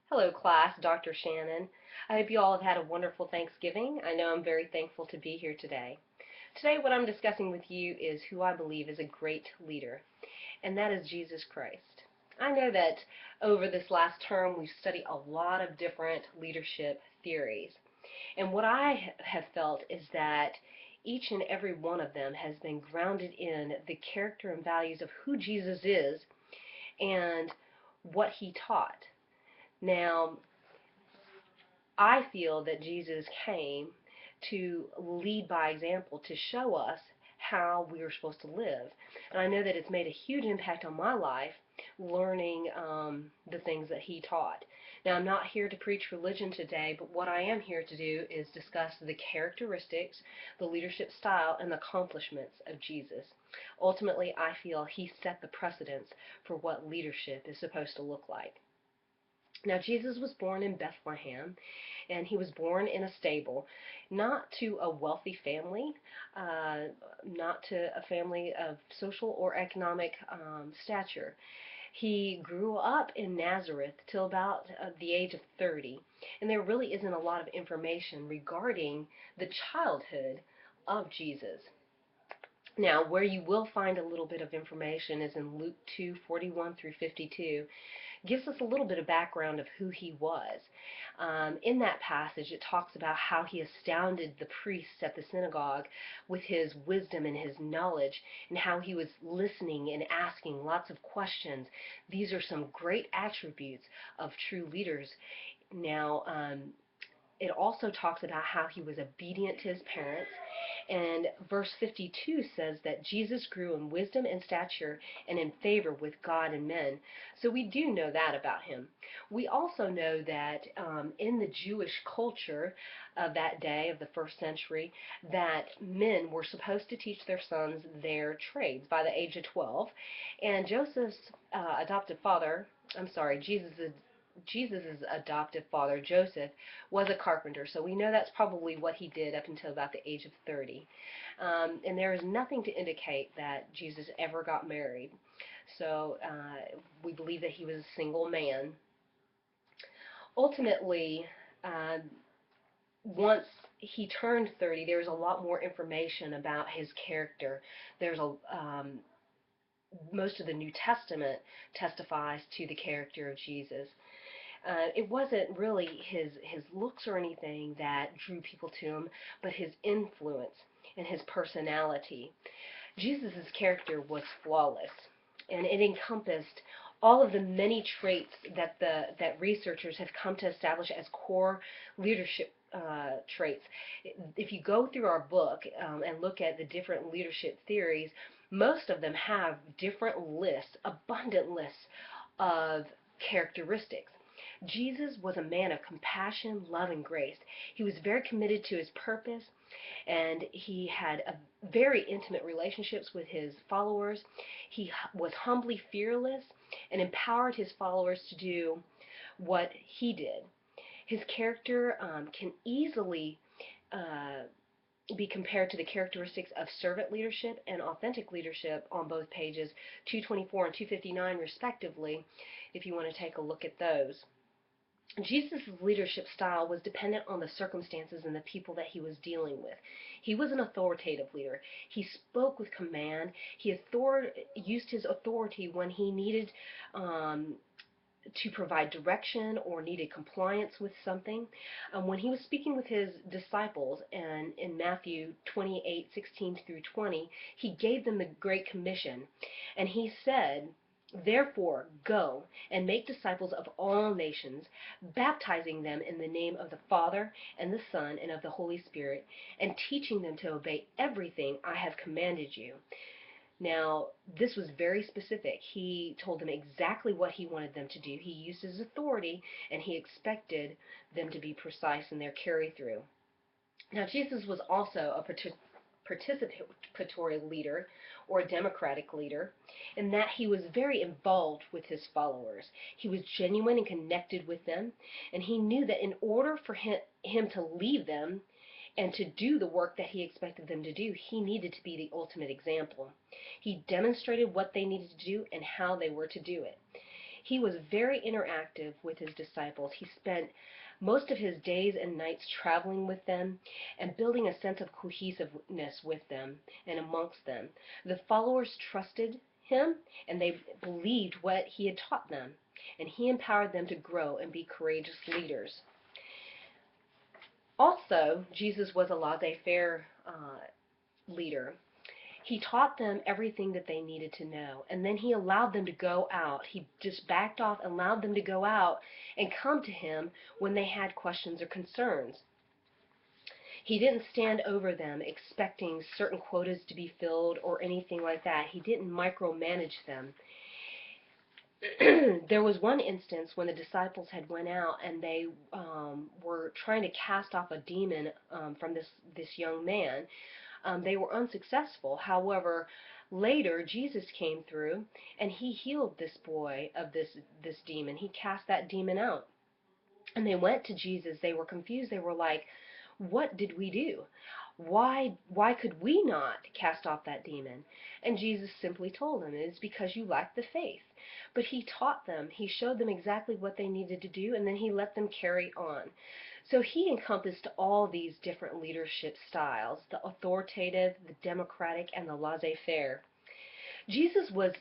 Hello class, Dr. Shannon. I hope you all have had a wonderful Thanksgiving. I know I'm very thankful to be here today. Today what I'm discussing with you is who I believe is a great leader, and that is Jesus Christ. I know that over this last term we've studied a lot of different leadership theories, and what I have felt is that each and every one of them has been grounded in the character and values of who Jesus is and what he taught. Now, I feel that Jesus came to lead by example, to show us how we are supposed to live. And I know that it's made a huge impact on my life learning the things that he taught. Now, I'm not here to preach religion today, but what I am here to do is discuss the characteristics, the leadership style, and the accomplishments of Jesus. Ultimately, I feel he set the precedence for what leadership is supposed to look like. Now, Jesus was born in Bethlehem, and he was born in a stable, not to a wealthy family, uh, not to a family of social or economic stature. He grew up in Nazareth till about the age of 30, and there really isn't a lot of information regarding the childhood of Jesus. Now, where you will find a little bit of information is in Luke 2:41 through 52, gives us a little bit of background of who he was. In that passage, it talks about how he astounded the priests at the synagogue with his wisdom and his knowledge, and how he was listening and asking lots of questions. These are some great attributes of true leaders. Now, it also talks about how he was obedient to his parents. And verse 52 says that Jesus grew in wisdom and stature and in favor with God and men. So we do know that about him. We also know that in the Jewish culture of that day, of the first century, that men were supposed to teach their sons their trades by the age of 12. And Joseph's adoptive father, I'm sorry, Jesus' adoptive father, Joseph, was a carpenter, so we know that's probably what he did up until about the age of 30. And there is nothing to indicate that Jesus ever got married. So we believe that he was a single man. Ultimately, uh, once he turned 30, there's a lot more information about his character. There's a most of the New Testament testifies to the character of Jesus. It wasn't really his looks or anything that drew people to him, but his influence and his personality. Jesus' character was flawless, and it encompassed all of the many traits that researchers have come to establish as core leadership traits. If you go through our book and look at the different leadership theories, most of them have different lists, abundant lists of characteristics. Jesus was a man of compassion, love, and grace. He was very committed to his purpose, and he had a very intimate relationships with his followers. He was humbly fearless and empowered his followers to do what he did. His character can easily uh, be compared to the characteristics of servant leadership and authentic leadership on both pages 224 and 259 respectively, if you want to take a look at those. Jesus' leadership style was dependent on the circumstances and the people that he was dealing with. He was an authoritative leader. He spoke with command. He used his authority when he needed to provide direction or needed compliance with something. When he was speaking with his disciples, and in Matthew 28:16 through 20, he gave them the Great Commission, and he said, "Therefore, go and make disciples of all nations, baptizing them in the name of the Father and the Son and of the Holy Spirit, and teaching them to obey everything I have commanded you." Now, this was very specific. He told them exactly what he wanted them to do. He used his authority, and he expected them to be precise in their carry through. Now, Jesus was also a participatory leader or a democratic leader in that he was very involved with his followers. He was genuine and connected with them, and he knew that in order for him to lead them and to do the work that he expected them to do, he needed to be the ultimate example. He demonstrated what they needed to do and how they were to do it. He was very interactive with his disciples. He spent most of his days and nights traveling with them and building a sense of cohesiveness with them and amongst them. The followers trusted him and they believed what he had taught them, and he empowered them to grow and be courageous leaders. Also, Jesus was a laissez-faire leader. He taught them everything that they needed to know, and then he allowed them to go out. He just backed off and allowed them to go out and come to him when they had questions or concerns. He didn't stand over them expecting certain quotas to be filled or anything like that. He didn't micromanage them. There was one instance when the disciples had went out and they were trying to cast off a demon from this young man. They were unsuccessful. However, later Jesus came through and he healed this boy of this demon. He cast that demon out. And they went to Jesus. They were confused. They were like, "What did we do? Why could we not cast off that demon?" And Jesus simply told them, "It's because you lack the faith." But he taught them. He showed them exactly what they needed to do, and then he let them carry on. So he encompassed all these different leadership styles: the authoritative, the democratic, and the laissez-faire. Jesus was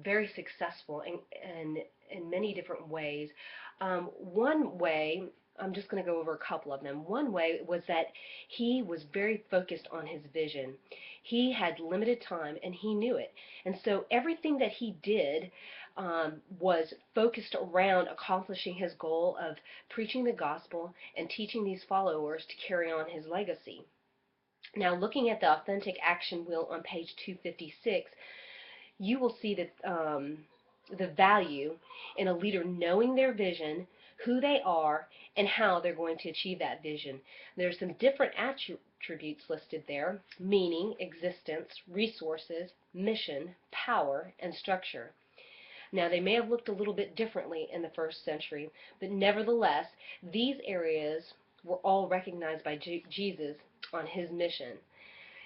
very successful in many different ways. One way, I'm just going to go over a couple of them. One way was that he was very focused on his vision. He had limited time and he knew it. And so everything that he did was focused around accomplishing his goal of preaching the gospel and teaching these followers to carry on his legacy. Now, looking at the authentic action wheel on page 256, you will see that the value in a leader knowing their vision, who they are, and how they're going to achieve that vision. There's some different attributes listed there: meaning, existence, resources, mission, power, and structure. Now, they may have looked a little bit differently in the first century, but nevertheless, these areas were all recognized by Jesus on his mission.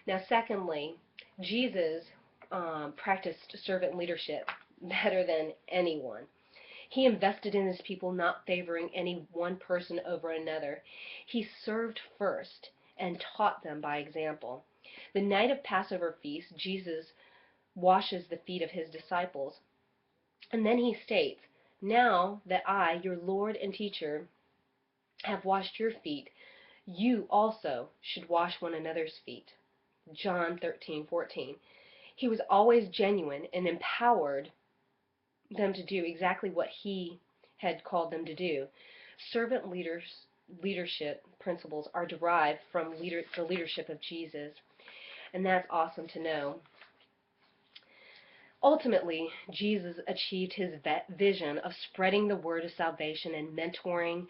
Now, secondly, Jesus practiced servant leadership better than anyone. He invested in his people, not favoring any one person over another. He served first and taught them by example. The night of Passover feast, Jesus washes the feet of his disciples, and then he states, "Now that I, your Lord and teacher, have washed your feet, you also should wash one another's feet." John 13:14. He was always genuine and empowered them to do exactly what he had called them to do. Servant leadership principles are derived from the leadership of Jesus, and that's awesome to know. Ultimately, Jesus achieved his vision of spreading the word of salvation and mentoring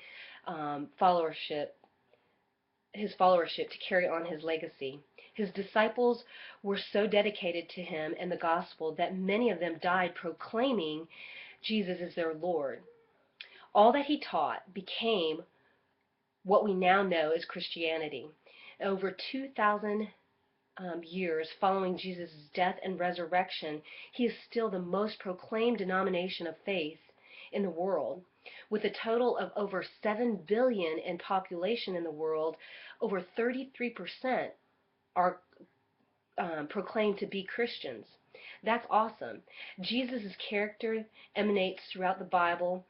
his followership to carry on his legacy. His disciples were so dedicated to him and the gospel that many of them died proclaiming Jesus as their Lord. All that he taught became what we now know as Christianity. Over 2,000 years following Jesus' death and resurrection, he is still the most proclaimed denomination of faith in the world. With a total of over 7 billion in population in the world, over 33% are proclaimed to be Christians. That's awesome. Jesus' character emanates throughout the Bible,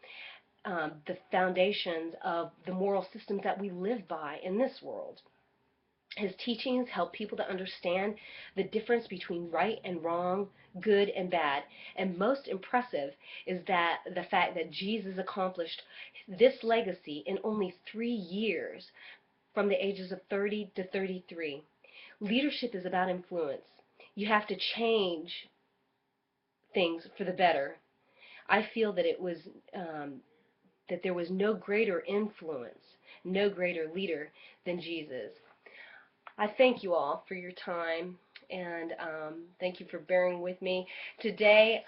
the foundations of the moral systems that we live by in this world. His teachings help people to understand the difference between right and wrong, good and bad. And most impressive is that the fact that Jesus accomplished this legacy in only 3 years, from the ages of 30 to 33. Leadership is about influence. You have to change things for the better. I feel that that there was no greater influence, no greater leader than Jesus. I thank you all for your time, and thank you for bearing with me today.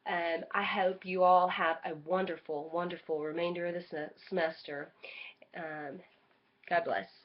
I hope you all have a wonderful, wonderful remainder of the semester. God bless.